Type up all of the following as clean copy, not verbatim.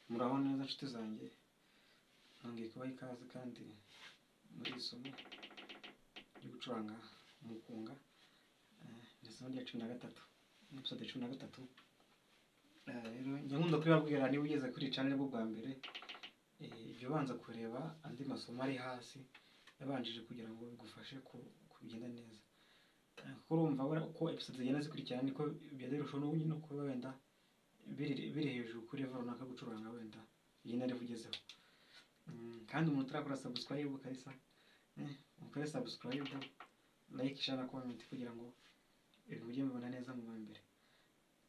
Muraho neza nshuti zanjye, nongeye kubaha ikaze kandi muri iri somo ryo gucuranga umukunga, ni isomo rya 13, episode 13. Rero njya nkunda kubibabwira niba ugeze kuri channel bwo bwa mbere, ibyo banza kureba andi masomo ari hasi yabanjije kugira ngo bigufashe kubigenda neza. Urumva ko episode zigenda zikurikirana niko byadurushaho no kuba wenda biri hejuru kuri level runaka gucuranga wenda bigenda rivugezeho. Kandi umuntu utarakora subscribe kabisa, mukore subscribe, like, share na comment kugira ngo ibintu bijye mubona neza mu mbere.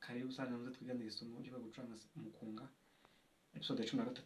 Karibu sana muze twiganire isomo ryo gucuranga umukunga, episode 13.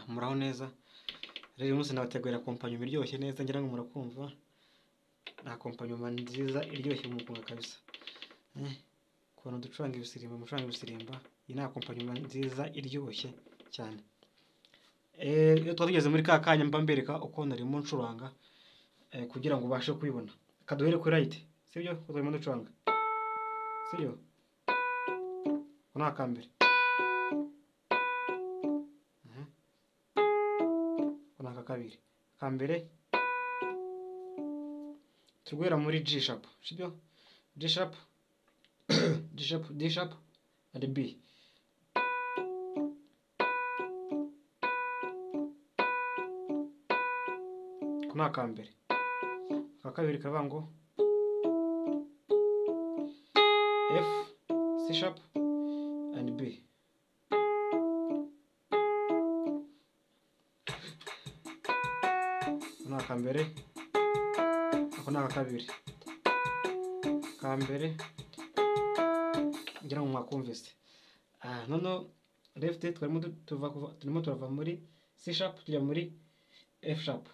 Muraho neza. Rero uyu munsi nabategurira accompagnement iryoshye neza, ngira ngo murakumva. Na accompagnement nziza iryoshye mu mukunga kabisa. Kubona ducuranga ibisirimba, mucuranga ibisirimba, iyi ni accompagnement nziza iryoshye cyane. Iyo twageze muri ka kanya mba mbereka uko narimo ncuranga, kugira ngo ubashe kubibona. Kaduhere kuri right, sibyo? Ko turimo ducuranga, sibyo? Kuna akambere, kuna akabiri. Kambere tugwera muri G sharp, sibyo? G sharp D sharp, D sharp and B. Kuna akambere. Akabiri kavuga ngo F, C sharp and B. Kuna akambere, kuna akabiri. Kambere ngira ngo mwakumvise. Nono left turimo turava muri C sharp tujya muri F sharp.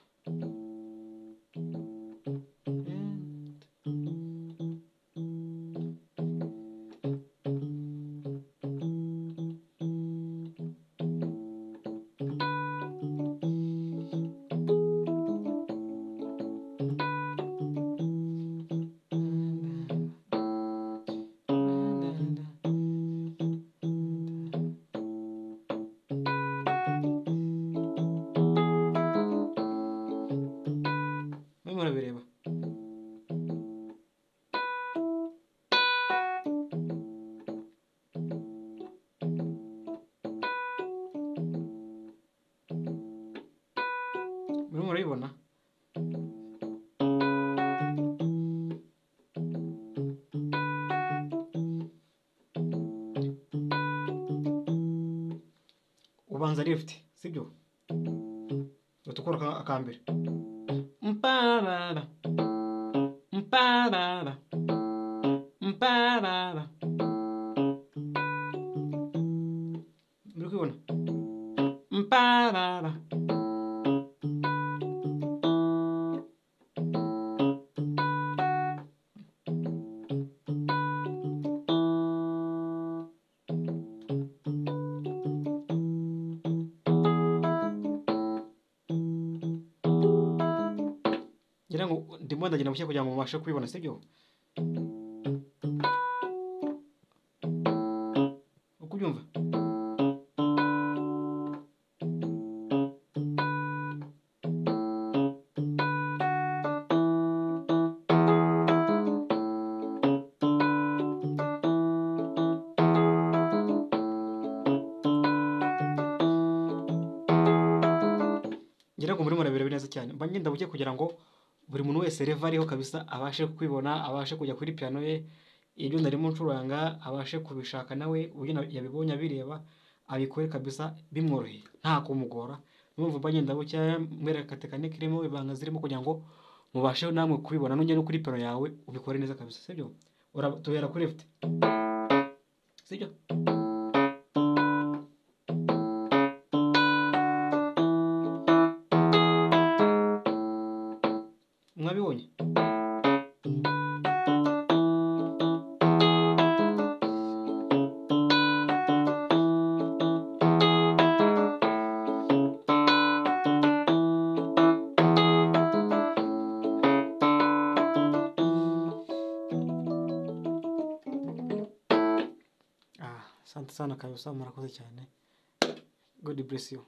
Murabireba. Murabibona? Ubanza lift, sibyo? Utukora akambere. Mparara, mparara, mparara. Muri kubona? Mparara. Ngira ngo ndimo ndagenda mushya kugira ngo mubashe kubibona, sibyo? Uko ubyumva? neza cyane. Mba ngenda buke kugira ngo buri muntu wese reva ariho kabisa abashe kwibona, abashe kujya kuri piano ye, ibyo narimo ncuranga abashe kubishaka nawe uburyo yabibonye abireba abikore kabisa bimworoheye nta kumugora. Numva mba ngenda buke mwereka tekinike irimo ibanga zirimo kugira ngo mubashe namwe kubibona, nujya no kuri piano yawe ubikore neza kabisa, sibyo? Tuhera kuri left, sibyo? Mwabibonye? Asante sana kabisa, murakoze cyane. God bless you.